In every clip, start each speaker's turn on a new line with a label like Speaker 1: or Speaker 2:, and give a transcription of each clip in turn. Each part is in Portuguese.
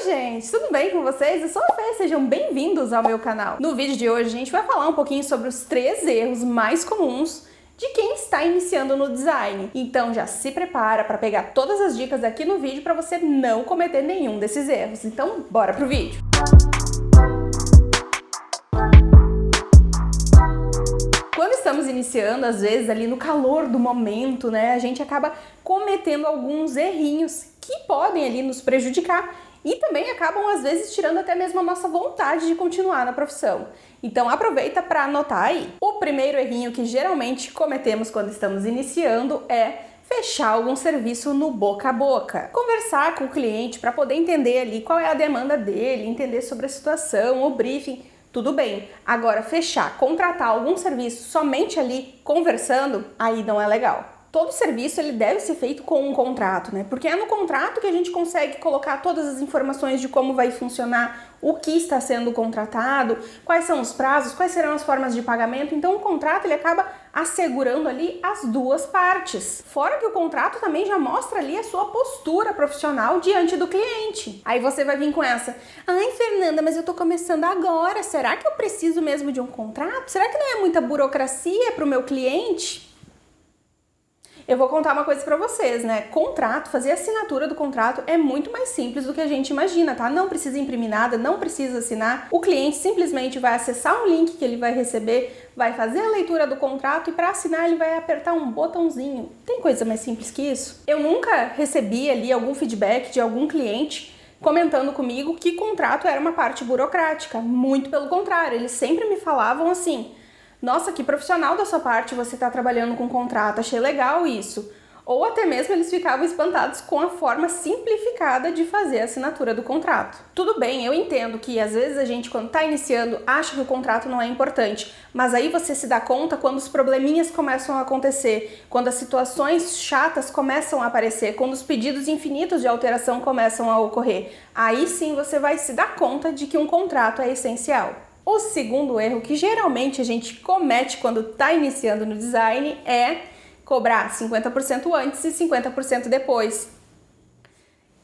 Speaker 1: Oi gente, tudo bem com vocês? Eu sou a Fê, sejam bem-vindos ao meu canal. No vídeo de hoje a gente vai falar um pouquinho sobre os 3 erros mais comuns de quem está iniciando no design. Então já se prepara para pegar todas as dicas aqui no vídeo para você não cometer nenhum desses erros. Então bora pro vídeo! Quando estamos iniciando, às vezes ali no calor do momento, né, a gente acaba cometendo alguns errinhos que podem ali nos prejudicar e também acabam às vezes tirando até mesmo a nossa vontade de continuar na profissão. Então aproveita para anotar aí. O primeiro errinho que geralmente cometemos quando estamos iniciando é fechar algum serviço no boca a boca. Conversar com o cliente para poder entender ali qual é a demanda dele, entender sobre a situação, o briefing. Tudo bem, agora fechar, contratar algum serviço somente ali conversando, aí não é legal. Todo serviço ele deve ser feito com um contrato, né? Porque é no contrato que a gente consegue colocar todas as informações de como vai funcionar, o que está sendo contratado, quais são os prazos, quais serão as formas de pagamento. Então o contrato ele acaba assegurando ali as duas partes. Fora que o contrato também já mostra ali a sua postura profissional diante do cliente. Aí você vai vir com essa: ai, Fernanda, mas eu tô começando agora, será que eu preciso mesmo de um contrato? Será que não é muita burocracia para o meu cliente? Eu vou contar uma coisa pra vocês, né? Contrato, fazer a assinatura do contrato é muito mais simples do que a gente imagina, tá? Não precisa imprimir nada, não precisa assinar. O cliente simplesmente vai acessar um link que ele vai receber, vai fazer a leitura do contrato e para assinar ele vai apertar um botãozinho. Tem coisa mais simples que isso? Eu nunca recebi ali algum feedback de algum cliente comentando comigo que contrato era uma parte burocrática. Muito pelo contrário, eles sempre me falavam assim: nossa, que profissional da sua parte você está trabalhando com contrato, achei legal isso. Ou até mesmo eles ficavam espantados com a forma simplificada de fazer a assinatura do contrato. Tudo bem, eu entendo que às vezes a gente, quando está iniciando, acha que o contrato não é importante, mas aí você se dá conta quando os probleminhas começam a acontecer, quando as situações chatas começam a aparecer, quando os pedidos infinitos de alteração começam a ocorrer. Aí sim você vai se dar conta de que um contrato é essencial. O segundo erro que geralmente a gente comete quando está iniciando no design é cobrar 50% antes e 50% depois.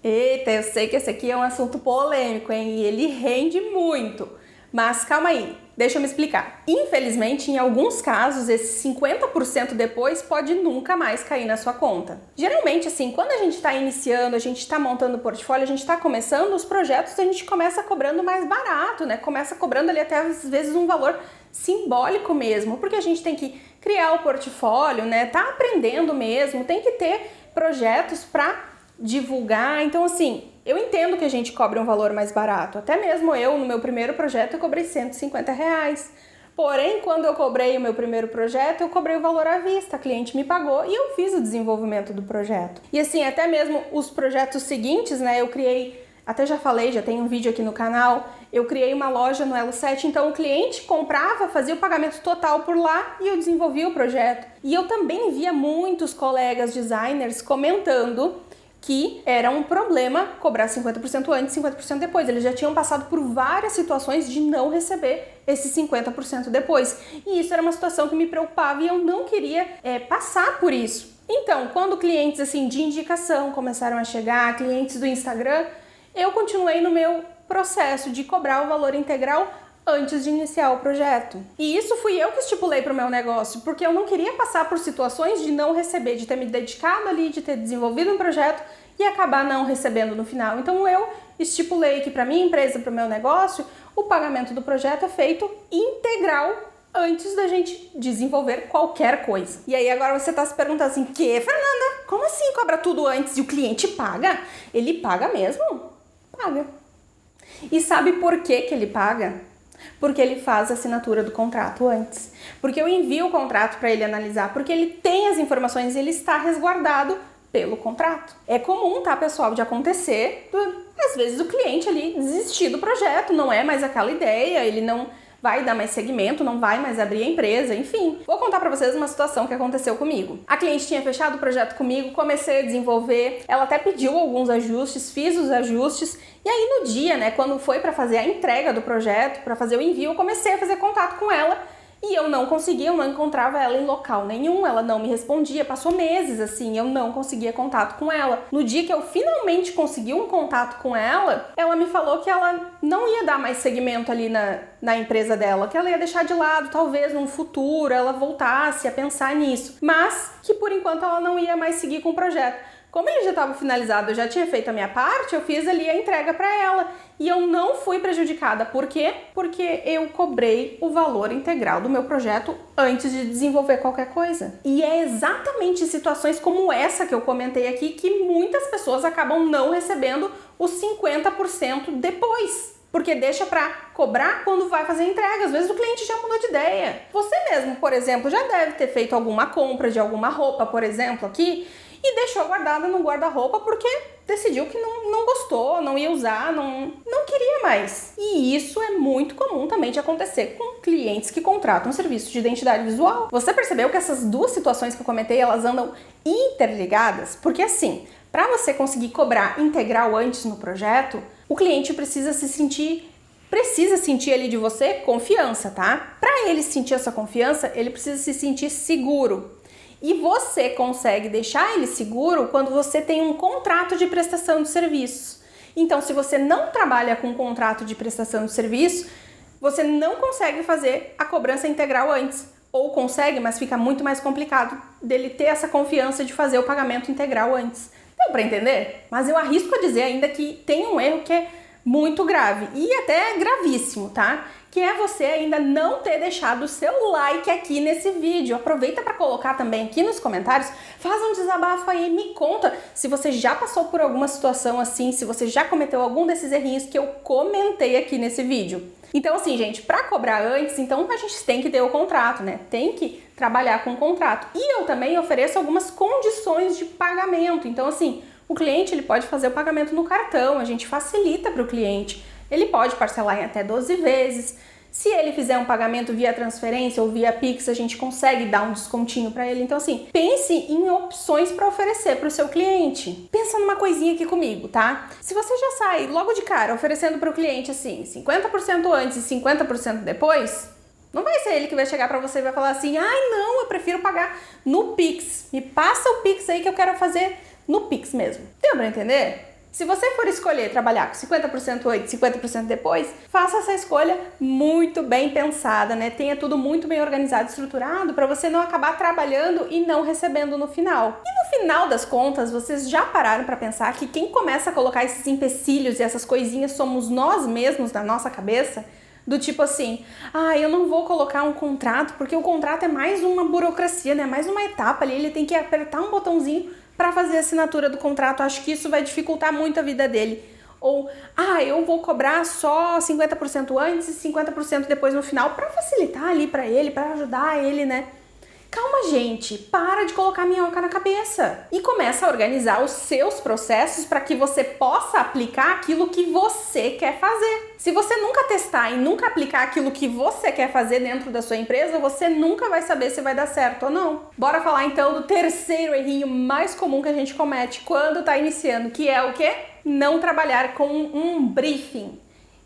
Speaker 1: Eita, eu sei que esse aqui é um assunto polêmico, hein? E ele rende muito. Mas calma aí, deixa eu me explicar. Infelizmente, em alguns casos, esse 50% depois pode nunca mais cair na sua conta. Geralmente, assim, quando a gente está iniciando, a gente está montando o portfólio, a gente está começando, os projetos a gente começa cobrando mais barato, né? Começa cobrando ali até às vezes um valor simbólico mesmo, porque a gente tem que criar o portfólio, né? Tá aprendendo mesmo, tem que ter projetos para divulgar. Então, assim, eu entendo que a gente cobre um valor mais barato. Até mesmo eu, no meu primeiro projeto, eu cobrei R$150. Porém, quando eu cobrei o meu primeiro projeto, eu cobrei o valor à vista. A cliente me pagou e eu fiz o desenvolvimento do projeto. E assim, até mesmo os projetos seguintes, né, eu criei, até já falei, já tem um vídeo aqui no canal, eu criei uma loja no Elo7, então o cliente comprava, fazia o pagamento total por lá e eu desenvolvia o projeto. E eu também via muitos colegas designers comentando que era um problema cobrar 50% antes e 50% depois. Eles já tinham passado por várias situações de não receber esse 50% depois. E isso era uma situação que me preocupava e eu não queria passar por isso. Então, quando clientes assim de indicação começaram a chegar, clientes do Instagram, eu continuei no meu processo de cobrar o valor integral antes de iniciar o projeto. E isso fui eu que estipulei para o meu negócio, porque eu não queria passar por situações de não receber, de ter me dedicado ali, de ter desenvolvido um projeto e acabar não recebendo no final. Então eu estipulei que para minha empresa, para o meu negócio, o pagamento do projeto é feito integral antes da gente desenvolver qualquer coisa. E aí agora você está se perguntando assim: que, Fernanda? Como assim cobra tudo antes e o cliente paga? Ele paga mesmo? Paga. E sabe por que que ele paga? Porque ele faz a assinatura do contrato antes. Porque eu envio o contrato para ele analisar. Porque ele tem as informações e ele está resguardado pelo contrato. É comum, tá, pessoal, de acontecer, às vezes o cliente ali desistir do projeto, não é mais aquela ideia, ele não vai dar mais seguimento, não vai mais abrir a empresa, enfim. Vou contar pra vocês uma situação que aconteceu comigo. A cliente tinha fechado o projeto comigo, comecei a desenvolver, ela até pediu alguns ajustes, fiz os ajustes, e aí no dia, né, quando foi pra fazer a entrega do projeto, pra fazer o envio, eu comecei a fazer contato com ela E eu não conseguia, eu não encontrava ela em local nenhum, ela não me respondia, passou meses assim, eu não conseguia contato com ela. No dia que eu finalmente consegui um contato com ela, ela me falou que ela não ia dar mais seguimento ali na empresa dela, que ela ia deixar de lado, talvez num futuro ela voltasse a pensar nisso, mas que por enquanto ela não ia mais seguir com o projeto. Como ele já estava finalizado, eu já tinha feito a minha parte, eu fiz ali a entrega para ela. E eu não fui prejudicada. Por quê? Porque eu cobrei o valor integral do meu projeto antes de desenvolver qualquer coisa. E é exatamente em situações como essa que eu comentei aqui que muitas pessoas acabam não recebendo os 50% depois. Porque deixa para cobrar quando vai fazer a entrega. Às vezes o cliente já mudou de ideia. Você mesmo, por exemplo, já deve ter feito alguma compra de alguma roupa, por exemplo, aqui, e deixou guardada no guarda-roupa porque decidiu que não gostou, não ia usar, não queria mais. E isso é muito comum também de acontecer com clientes que contratam serviço de identidade visual. Você percebeu que essas duas situações que eu comentei, elas andam interligadas? Porque assim, para você conseguir cobrar integral antes no projeto, o cliente precisa sentir ali de você confiança, tá? Para ele sentir essa confiança, ele precisa se sentir seguro. E você consegue deixar ele seguro quando você tem um contrato de prestação de serviços. Então, se você não trabalha com um contrato de prestação de serviço, você não consegue fazer a cobrança integral antes. Ou consegue, mas fica muito mais complicado dele ter essa confiança de fazer o pagamento integral antes. Deu para entender? Mas eu arrisco a dizer ainda que tem um erro que é muito grave e até gravíssimo, tá? Que é você ainda não ter deixado o seu like aqui nesse vídeo. Aproveita para colocar também aqui nos comentários, faz um desabafo aí, me conta se você já passou por alguma situação assim, se você já cometeu algum desses errinhos que eu comentei aqui nesse vídeo. Então assim, gente, para cobrar antes, então a gente tem que ter o contrato, né? Tem que trabalhar com o contrato. E eu também ofereço algumas condições de pagamento. Então assim, o cliente ele pode fazer o pagamento no cartão, a gente facilita para o cliente. Ele pode parcelar em até 12 vezes. Se ele fizer um pagamento via transferência ou via Pix, a gente consegue dar um descontinho para ele. Então assim, pense em opções para oferecer para o seu cliente. Pensa numa coisinha aqui comigo, tá? Se você já sai logo de cara oferecendo para o cliente assim, 50% antes e 50% depois, não vai ser ele que vai chegar para você e vai falar assim: "Ai, não, eu prefiro pagar no Pix. Me passa o Pix aí que eu quero fazer no Pix mesmo." Deu para entender? Se você for escolher trabalhar com 50% antes e 50% depois, faça essa escolha muito bem pensada, né? Tenha tudo muito bem organizado e estruturado para você não acabar trabalhando e não recebendo no final. E no final das contas, vocês já pararam para pensar que quem começa a colocar esses empecilhos e essas coisinhas somos nós mesmos na nossa cabeça? Do tipo assim, eu não vou colocar um contrato porque o contrato é mais uma burocracia, né? Mais uma etapa ali, ele tem que apertar um botãozinho para fazer a assinatura do contrato, acho que isso vai dificultar muito a vida dele. Ou, eu vou cobrar só 50% antes e 50% depois no final para facilitar ali para ele, para ajudar ele, né? Calma, gente, para de colocar minhoca na cabeça e começa a organizar os seus processos para que você possa aplicar aquilo que você quer fazer. Se você nunca testar e nunca aplicar aquilo que você quer fazer dentro da sua empresa, você nunca vai saber se vai dar certo ou não. Bora falar então do terceiro errinho mais comum que a gente comete quando está iniciando, que é o quê? Não trabalhar com um briefing.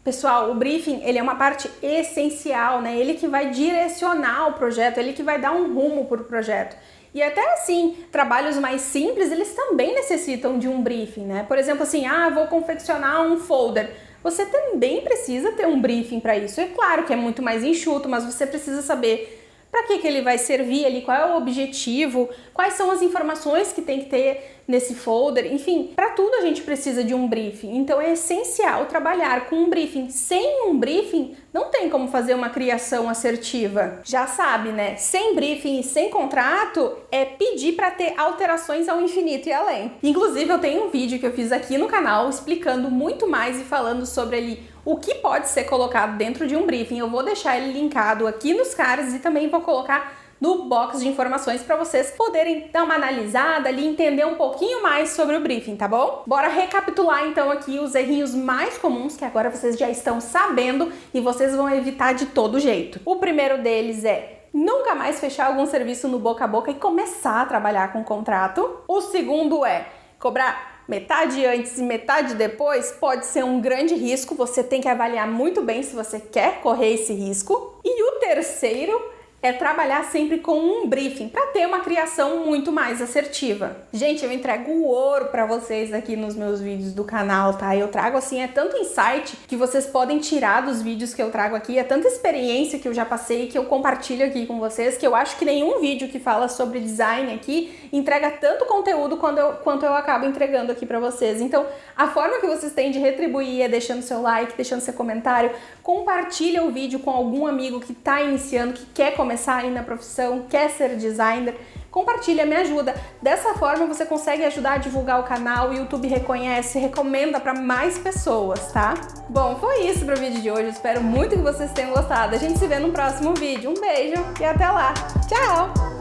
Speaker 1: Pessoal, o briefing, ele é uma parte essencial, né? Ele que vai direcionar o projeto, ele que vai dar um rumo para o projeto. E até assim, trabalhos mais simples, eles também necessitam de um briefing, né? Por exemplo, assim, vou confeccionar um folder. Você também precisa ter um briefing para isso. É claro que é muito mais enxuto, mas você precisa saber para que ele vai servir ali, qual é o objetivo, quais são as informações que tem que ter nesse folder, enfim, para tudo a gente precisa de um briefing. Então é essencial trabalhar com um briefing. Sem um briefing, não tem como fazer uma criação assertiva. Já sabe, né? Sem briefing e sem contrato, é pedir para ter alterações ao infinito e além. Inclusive, eu tenho um vídeo que eu fiz aqui no canal explicando muito mais e falando sobre ali o que pode ser colocado dentro de um briefing. Eu vou deixar ele linkado aqui nos cards e também vou colocar no box de informações para vocês poderem dar uma analisada ali, entender um pouquinho mais sobre o briefing, tá bom? Bora recapitular então aqui os errinhos mais comuns que agora vocês já estão sabendo e vocês vão evitar de todo jeito. O primeiro deles é nunca mais fechar algum serviço no boca a boca e começar a trabalhar com contrato. O segundo é cobrar metade antes e metade depois. Pode ser um grande risco, você tem que avaliar muito bem se você quer correr esse risco. E o terceiro é trabalhar sempre com um briefing para ter uma criação muito mais assertiva. Gente, eu entrego o ouro para vocês aqui nos meus vídeos do canal, tá? Eu trago assim, é tanto insight que vocês podem tirar dos vídeos que eu trago aqui, é tanta experiência que eu já passei, que eu compartilho aqui com vocês, que eu acho que nenhum vídeo que fala sobre design aqui entrega tanto conteúdo quanto eu acabo entregando aqui para vocês. Então, a forma que vocês têm de retribuir é deixando seu like, deixando seu comentário, compartilha o vídeo com algum amigo que está iniciando, que quer começar aí na profissão, quer ser designer, compartilha, me ajuda. Dessa forma você consegue ajudar a divulgar o canal, o YouTube reconhece, recomenda para mais pessoas, tá? Bom, foi isso para o vídeo de hoje, eu espero muito que vocês tenham gostado. A gente se vê no próximo vídeo. Um beijo e até lá. Tchau!